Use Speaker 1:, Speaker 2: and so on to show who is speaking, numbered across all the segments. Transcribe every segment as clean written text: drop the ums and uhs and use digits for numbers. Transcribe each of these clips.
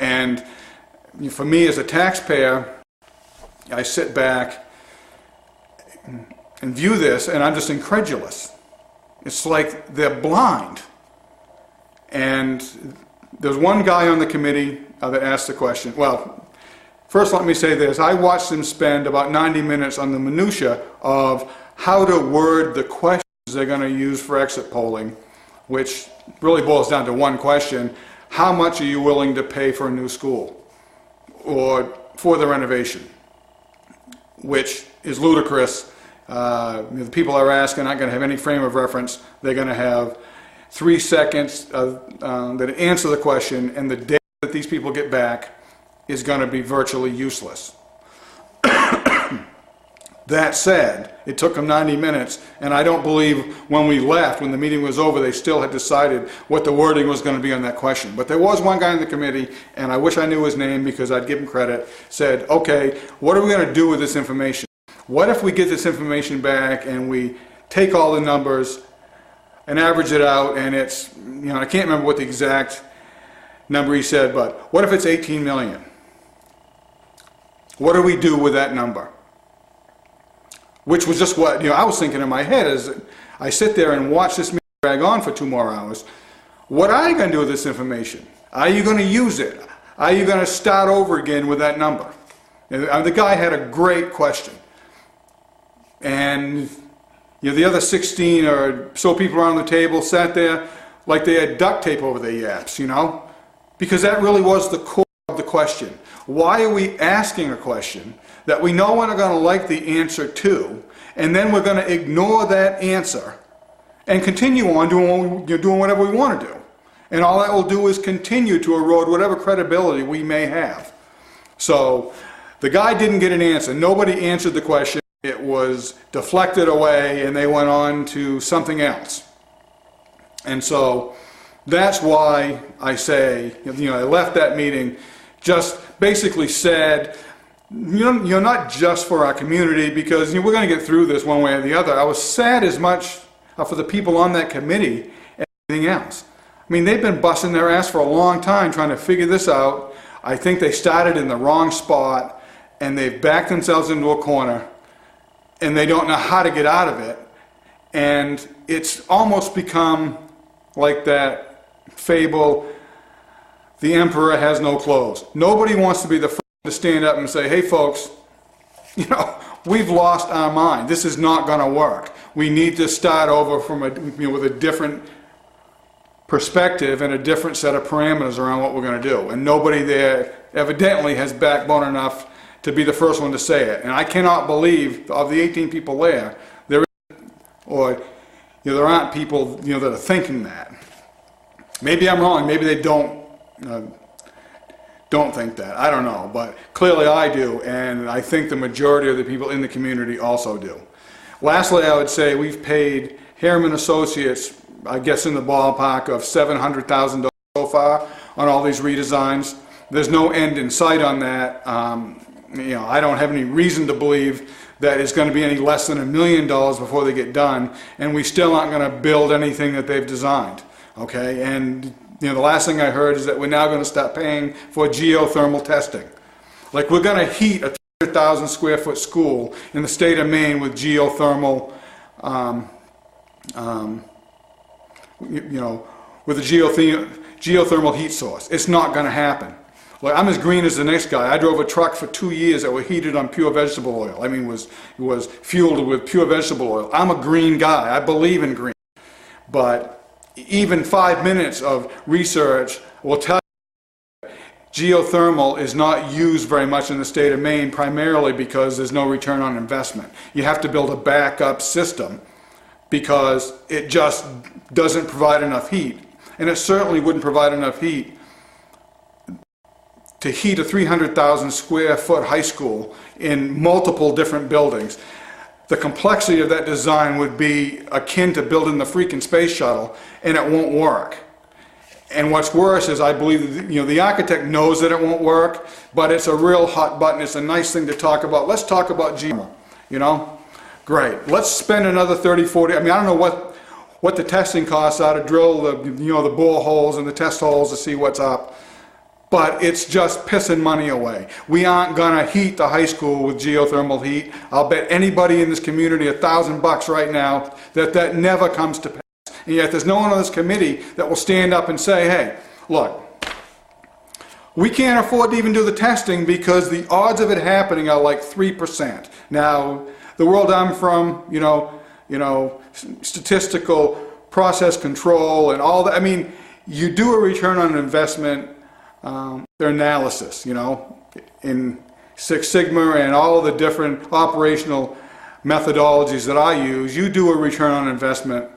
Speaker 1: And for me as a taxpayer, I sit back and view this, and I'm just incredulous. It's like they're blind. And there's one guy on the committee that asked the question. Well, first let me say this. I watched them spend about 90 minutes on the minutia of how to word the questions they're going to use for exit polling, which really boils down to one question. How much are you willing to pay for a new school or for the renovation? Which is ludicrous. The people are asking aren't going to have any frame of reference. They're going to have 3 seconds that answer the question, and the data that these people get back is going to be virtually useless. That said, it took them 90 minutes, and I don't believe when we left, when the meeting was over, they still had decided what the wording was going to be on that question. But there was one guy in the committee, and I wish I knew his name because I'd give him credit, said, okay, what are we going to do with this information? What if we get this information back and we take all the numbers and average it out, and it's, I can't remember what the exact number he said, but what if it's 18 million? What do we do with that number? Which was just what I was thinking in my head as I sit there and watch this meeting drag on for 2 more hours. What are you going to do with this information? Are you going to use it? Are you going to start over again with that number? And the guy had a great question. And the other 16 or so people around the table sat there like they had duct tape over their yaps, because that really was the core of the question. Why are we asking a question that we know we're not going to like the answer to, and then we're going to ignore that answer and continue on doing whatever we want to do? And all that will do is continue to erode whatever credibility we may have. So the guy didn't get an answer. Nobody answered the question. It was deflected away, and they went on to something else. And so that's why I say, I left that meeting just basically sad. Not just for our community, because we're going to get through this one way or the other. I was sad as much for the people on that committee as anything else. I mean, they've been busting their ass for a long time trying to figure this out. I think they started in the wrong spot, and they've backed themselves into a corner, and they don't know how to get out of it. And it's almost become like that fable, the emperor has no clothes. Nobody wants to be the first to stand up and say, hey folks, we've lost our mind. This is not going to work. We need to start over from with a different perspective and a different set of parameters around what we're going to do. And nobody there evidently has backbone enough to be the first one to say it. And I cannot believe of the 18 people there aren't people that are thinking that. Maybe I'm wrong. Maybe they don't think that. I don't know, but clearly I do, and I think the majority of the people in the community also do. Lastly, I would say we've paid Harriman Associates, I guess in the ballpark of $700,000 so far on all these redesigns. There's no end in sight on that. I don't have any reason to believe that it's going to be any less than $1 million before they get done, and we still aren't going to build anything that they've designed. Okay, and the last thing I heard is that we're now going to start paying for geothermal testing. Like we're going to heat a 300,000 square foot school in the state of Maine with geothermal, with a geothermal heat source. It's not going to happen. Like, I'm as green as the next guy. I drove a truck for 2 years that were heated on pure vegetable oil. I mean, was fueled with pure vegetable oil. I'm a green guy. I believe in green. But even 5 minutes of research will tell you that geothermal is not used very much in the state of Maine, primarily because there's no return on investment. You have to build a backup system because it just doesn't provide enough heat. And it certainly wouldn't provide enough heat to heat a 300,000 square foot high school in multiple different buildings. The complexity of that design would be akin to building the freaking space shuttle, and it won't work. And what's worse is I believe the architect knows that it won't work, but it's a real hot button. It's a nice thing to talk about. Let's talk about geothermal, Great. Let's spend another 30, 40, I don't know what the testing costs are to drill the boreholes and the test holes to see what's up. but it's just pissing money away. We aren't gonna heat the high school with geothermal heat. I'll bet anybody in this community $1,000 right now that that never comes to pass. And yet there's no one on this committee that will stand up and say, hey, look, we can't afford to even do the testing because the odds of it happening are like 3%. Now, the world I'm from, you know, statistical process control and all that. I mean, you do a return on investment analysis, you know, in Six Sigma and all of the different operational methodologies that I use. You do a return on investment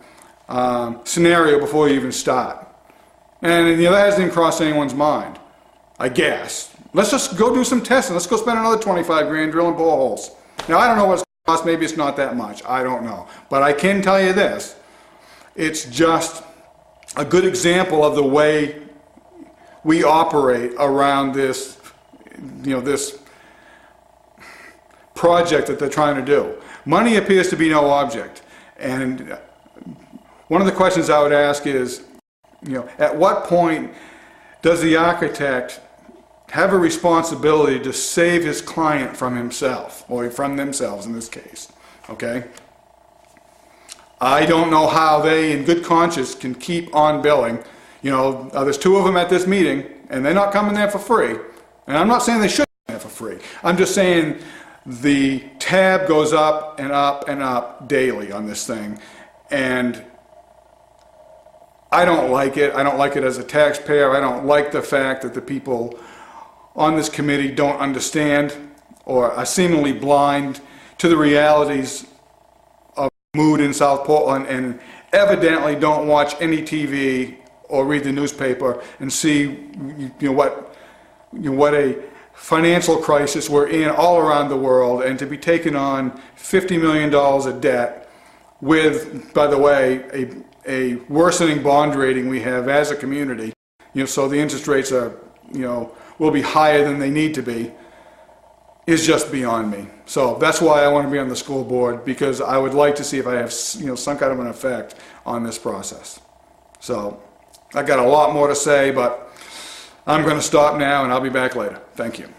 Speaker 1: scenario before you even start. And you know, that hasn't even crossed anyone's mind, I guess. Let's just go do some testing. Let's go spend another 25 grand drilling boreholes. Now, I don't know what it's going to cost. Maybe it's not that much. I don't know. But I can tell you this. It's just a good example of the way we operate around this, you know, this project that they're trying to do. Money appears to be no object. And one of the questions I would ask is, you know, at what point does the architect have a responsibility to save his client from himself, or from themselves in this case, okay? I don't know how they, in good conscience, can keep on billing. You know, there's 2 of them at this meeting, and they're not coming there for free. And I'm not saying they should come there for free. I'm just saying the tab goes up and up and up daily on this thing. And I don't like it. I don't like it as a taxpayer. I don't like the fact that the people on this committee don't understand or are seemingly blind to the realities of mood in South Portland, and evidently don't watch any TV or read the newspaper and see what a financial crisis we're in all around the world, and to be taking on $50 million of debt with, by the way, a worsening bond rating we have as a community, you know, so the interest rates are, you know, will be higher than they need to be, is just beyond me. So that's why I want to be on the school board, because I would like to see if I have, you know, some kind of an effect on this process. So I got a lot more to say, but I'm going to stop now and I'll be back later. Thank you.